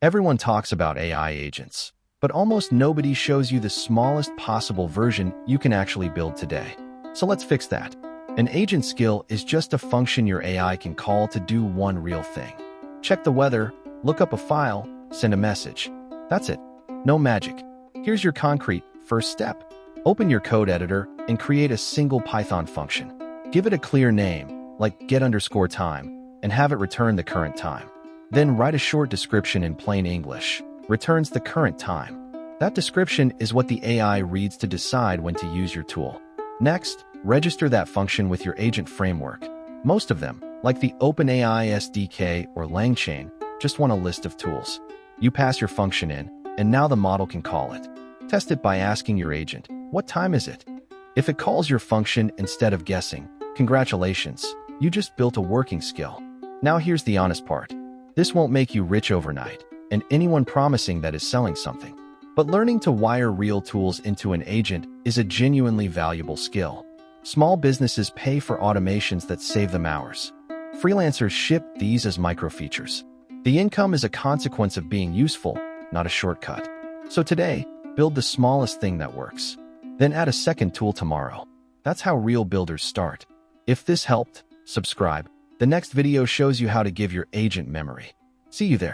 Everyone talks about AI agents, but almost nobody shows you the smallest possible version you can actually build today. So let's fix that. An agent skill is just a function your AI can call to do one real thing. Check the weather, look up a file, send a message. That's it. No magic. Here's your concrete first step. Open your code editor and create a single Python function. Give it a clear name, like get_time, and have it return the current time. Then write a short description in plain English. Returns the current time. That description is what the AI reads to decide when to use your tool. Next, register that function with your agent framework. Most of them, like the OpenAI SDK or LangChain, just want a list of tools. You pass your function in, and now the model can call it. Test it by asking your agent, what time is it? If it calls your function instead of guessing, congratulations, you just built a working skill. Now here's the honest part. This won't make you rich overnight, and anyone promising that is selling something. But learning to wire real tools into an agent is a genuinely valuable skill. Small businesses pay for automations that save them hours. Freelancers ship these as micro-features. The income is a consequence of being useful, not a shortcut. So today, build the smallest thing that works. Then add a second tool tomorrow. That's how real builders start. If this helped, subscribe. The next video shows you how to give your agent memory. See you there.